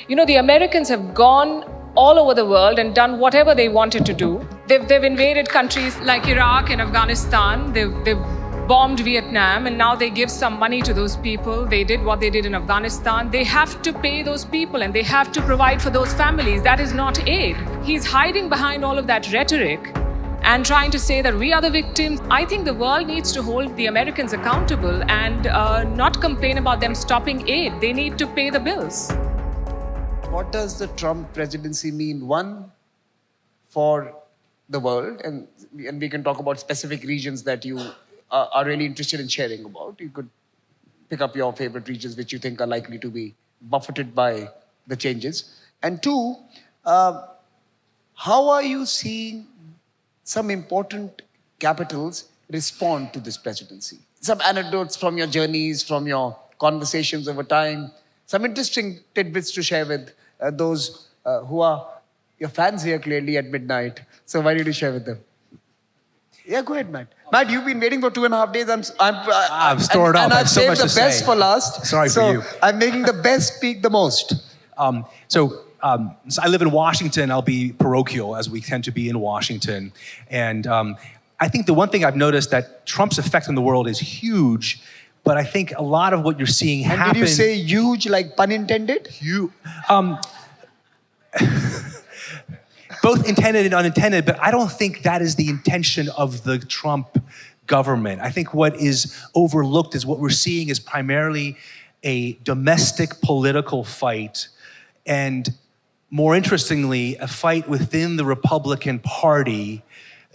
The Americans have gone all over the world and done whatever they wanted to do. They've invaded countries like Iraq and Afghanistan. They've bombed Vietnam, and now they give some money to those people. They did what they did in Afghanistan. They have to pay those people and they have to provide for those families. That is not aid. He's hiding behind all of that rhetoric and trying to say that we are the victims. I think the world needs to hold the Americans accountable and not complain about them stopping aid. They need to pay the bills. What does the Trump presidency mean? One, for the world, and we can talk about specific regions that you are really interested in sharing about. You could pick up your favorite regions which you think are likely to be buffeted by the changes. And two, how are you seeing some important capitals respond to this presidency? Some anecdotes from your journeys, from your conversations over time, some interesting tidbits to share with those who are your fans here clearly at midnight. So why don't you share with them? Yeah, go ahead, Matt. Matt, you've been waiting for 2.5 days. I'm stored up. And I've so much saved the best for last. Sorry for you. I'm making the best speak the most. So I live in Washington. I'll be parochial, as we tend to be in Washington. And I think the one thing I've noticed that Trump's effect on the world is huge. But I think a lot of what you're seeing happen... And did you say huge, like pun intended? Both intended and unintended, but I don't think that is the intention of the Trump government. I think what is overlooked is what we're seeing is primarily a domestic political fight, and more interestingly, a fight within the Republican Party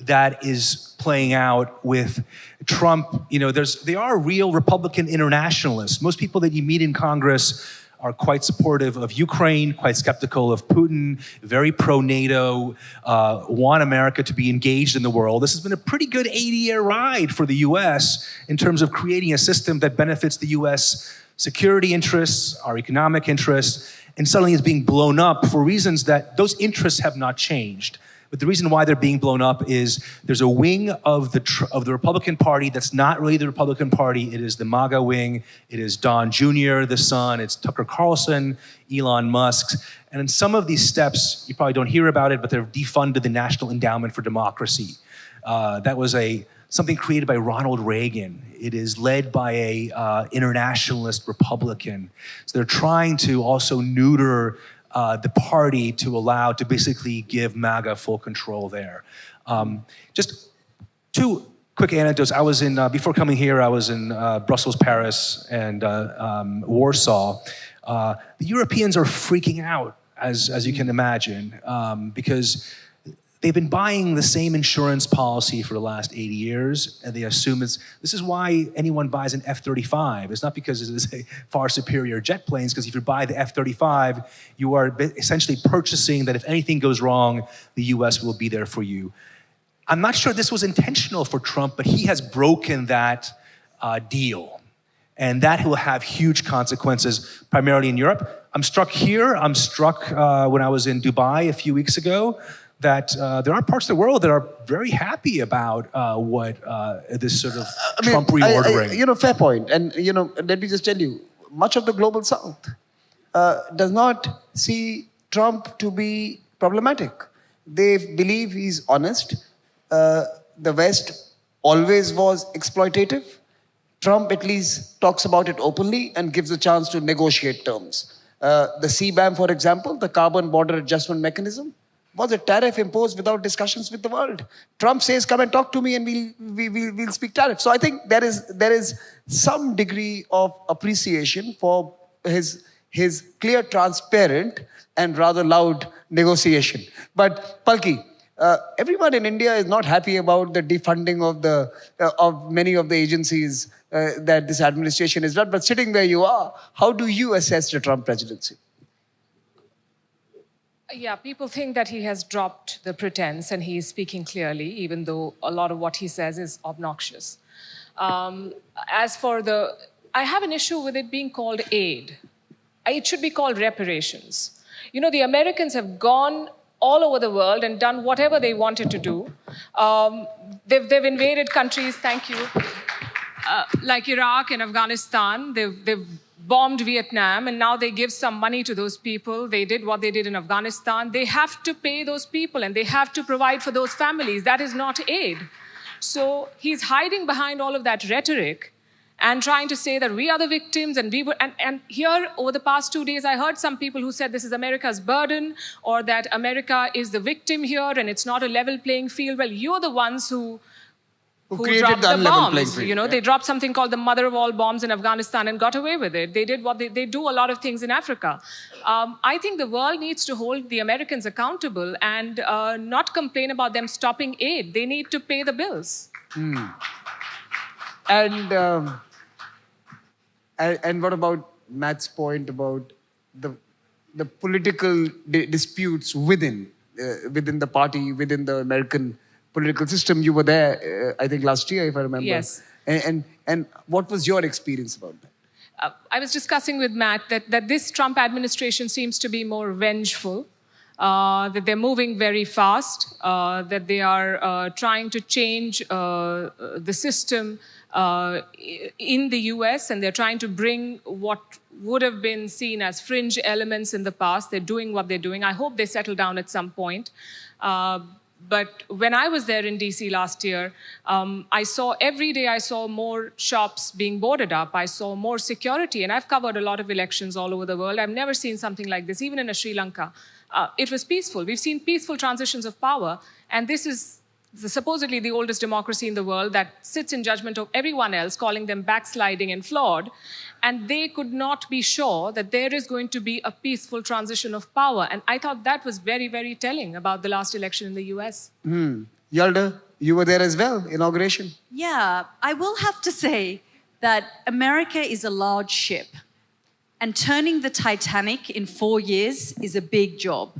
that is playing out with Trump. They are real Republican internationalists. Most people that you meet in Congress are quite supportive of Ukraine, quite skeptical of Putin, very pro-NATO, want America to be engaged in the world. This has been a pretty good 80-year ride for the US in terms of creating a system that benefits the US security interests, our economic interests, and suddenly is being blown up for reasons that those interests have not changed. But the reason why they're being blown up is there's a wing of the Republican Party that's not really the Republican Party. It is the MAGA wing. It is Don Jr., the son. It's Tucker Carlson, Elon Musk. And in some of these steps, you probably don't hear about it, but they've defunded the National Endowment for Democracy. That was something created by Ronald Reagan. It is led by a internationalist Republican. So they're trying to also neuter the party to basically give MAGA full control there. Just two quick anecdotes. I was before coming here, I was in Brussels, Paris, and Warsaw. The Europeans are freaking out, as you can imagine, because they've been buying the same insurance policy for the last 80 years, and they assume this is why anyone buys an F-35. It's not because it is a far superior jet planes, because if you buy the F-35, you are essentially purchasing that if anything goes wrong, the US will be there for you. I'm not sure this was intentional for Trump, but he has broken that deal. And that will have huge consequences, primarily in Europe. I'm struck when I was in Dubai a few weeks ago, that there are parts of the world that are very happy about this sort of Trump reordering. Fair point. And, let me just tell you, much of the global South does not see Trump to be problematic. They believe he's honest. The West always was exploitative. Trump at least talks about it openly and gives a chance to negotiate terms. The CBAM, for example, the Carbon Border Adjustment Mechanism, was a tariff imposed without discussions with the world. Trump says, come and talk to me and we'll speak tariff. So I think there is some degree of appreciation for his clear, transparent, and rather loud negotiation. But Palki, everyone in India is not happy about the defunding of many of the agencies that this administration has run. But sitting where you are, how do you assess the Trump presidency? Yeah, people think that he has dropped the pretense and he is speaking clearly, even though a lot of what he says is obnoxious. I have an issue with it being called aid. It should be called reparations. The Americans have gone all over the world and done whatever they wanted to do. They've invaded countries, thank you, like Iraq and Afghanistan. They've bombed Vietnam, and now they give some money to those people. They did what they did in Afghanistan. They have to pay those people, and they have to provide for those families. That is not aid. So he's hiding behind all of that rhetoric and trying to say that we are the victims, and we were. And here, over the past 2 days, I heard some people who said this is America's burden, or that America is the victim here, and it's not a level playing field. Well, you're the ones who created dropped the the unlevel playing bombs. field. You know, they dropped something called the mother of all bombs in Afghanistan and got away with it. They did what they do a lot of things in Africa. I think the world needs to hold the Americans accountable and not complain about them stopping aid. They need to pay the bills. And what about Matt's point about the political disputes within the party, within the American political system? You were there, I think, last year, if I remember. Yes. And what was your experience about that? I was discussing with Matt that this Trump administration seems to be more vengeful, that they're moving very fast, that they are trying to change the system in the US, and they're trying to bring what would have been seen as fringe elements in the past. They're doing what they're doing. I hope they settle down at some point. But when I was there in DC last year, every day I saw more shops being boarded up. I saw more security, and I've covered a lot of elections all over the world. I've never seen something like this, even in Sri Lanka. It was peaceful. We've seen peaceful transitions of power, and this is supposedly the oldest democracy in the world that sits in judgment of everyone else, calling them backsliding and flawed. And they could not be sure that there is going to be a peaceful transition of power. And I thought that was very, very telling about the last election in the US. Yalda, you were there as well, inauguration. Yeah, I will have to say that America is a large ship, and turning the Titanic in 4 years is a big job.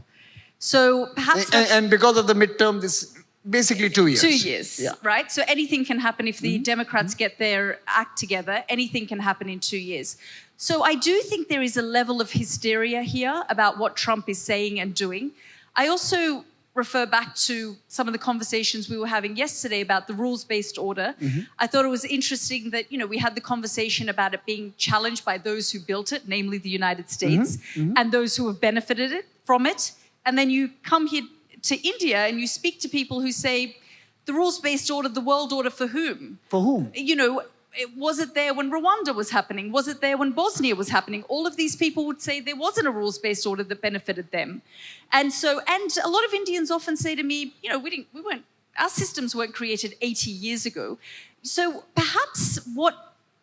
So perhaps... And because of the midterm, this basically 2 years. 2 years, Yeah. right? So anything can happen if the Democrats get their act together. Anything can happen in 2 years. So I do think there is a level of hysteria here about what Trump is saying and doing. I also refer back to some of the conversations we were having yesterday about the rules-based order. I thought it was interesting that, we had the conversation about it being challenged by those who built it, namely the United States, and those who have benefited from it. And then you come here to India and you speak to people who say, the rules-based order, the world order for whom? For whom? Was it there when Rwanda was happening? Was it there when Bosnia was happening? All of these people would say there wasn't a rules-based order that benefited them. And a lot of Indians often say to me, our systems weren't created 80 years ago. So perhaps what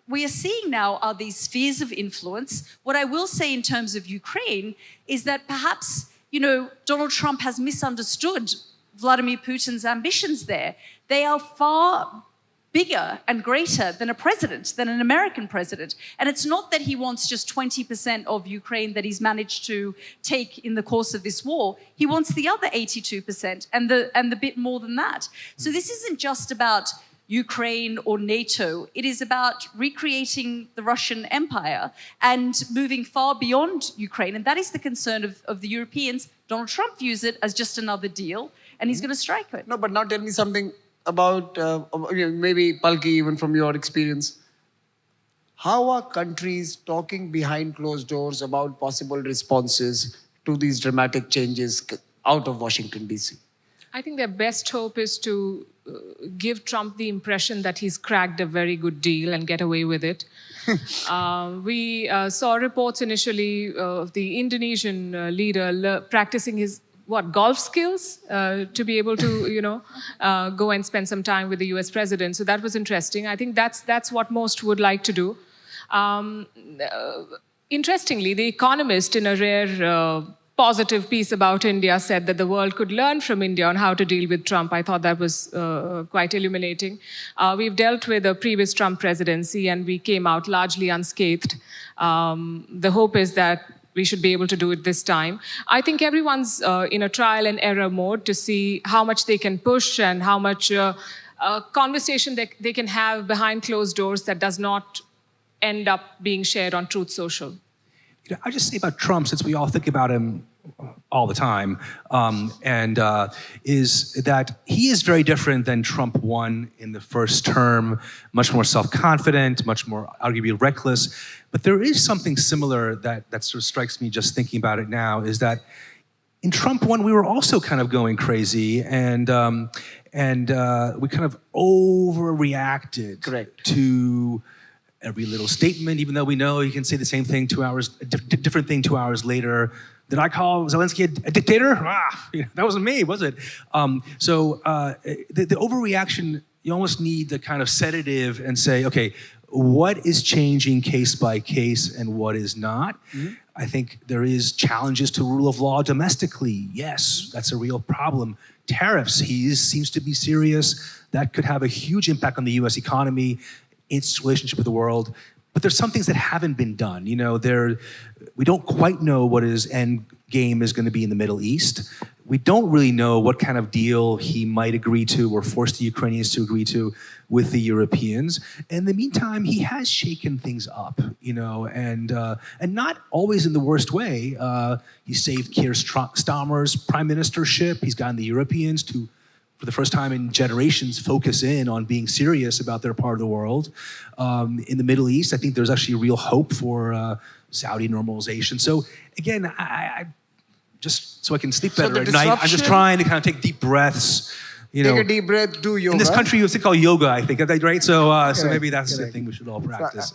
we are seeing now are these spheres of influence. What I will say in terms of Ukraine is that perhaps, Donald Trump has misunderstood Vladimir Putin's ambitions there. They are far bigger and greater than a president, than an American president. And it's not that he wants just 20% of Ukraine that he's managed to take in the course of this war. He wants the other 82% and the bit more than that. So this isn't just about Ukraine or NATO. It is about recreating the Russian Empire and moving far beyond Ukraine. And that is the concern of the Europeans. Donald Trump views it as just another deal, and he's going to strike it. No, but now tell me something about, maybe Palki, even from your experience. How are countries talking behind closed doors about possible responses to these dramatic changes out of Washington, D.C.? I think their best hope is to give Trump the impression that he's cracked a very good deal and get away with it. We saw reports initially of the Indonesian leader practicing his golf skills to be able to, go and spend some time with the US president. So that was interesting. I think that's what most would like to do. Interestingly, The Economist, in a rare positive piece about India, said that the world could learn from India on how to deal with Trump. I thought that was quite illuminating. We've dealt with a previous Trump presidency and we came out largely unscathed. The hope is that we should be able to do it this time. I think everyone's in a trial and error mode to see how much they can push and how much conversation they can have behind closed doors that does not end up being shared on Truth Social. I'll just say about Trump, since we all think about him all the time, is that he is very different than Trump won in the first term, much more self-confident, much more arguably reckless. But there is something similar that sort of strikes me just thinking about it now, is that in Trump 1, we were also kind of going crazy, and we kind of overreacted to every little statement, even though we know you can say the same thing 2 hours, different thing 2 hours later. Did I call Zelensky a dictator? That wasn't me, was it? The overreaction, you almost need the kind of sedative and say, okay, what is changing case by case and what is not? Mm-hmm. I think there is challenges to rule of law domestically. Yes, that's a real problem. Tariffs, he seems to be serious. That could have a huge impact on the US economy, its relationship with the world. But there's some things that haven't been done. We don't quite know what his end game is going to be in the Middle East. We don't really know what kind of deal he might agree to or force the Ukrainians to agree to with the Europeans. In the meantime, he has shaken things up, and not always in the worst way. He saved Keir Starmer's prime ministership. He's gotten the Europeans to, for the first time in generations, focus in on being serious about their part of the world. In the Middle East, I think there's actually real hope for Saudi normalization. So again, I just so I can sleep better at night, I'm just trying to kind of take deep breaths. Take a deep breath, do yoga. In this country, it's called yoga, I think, right? So maybe that's the thing we should all practice.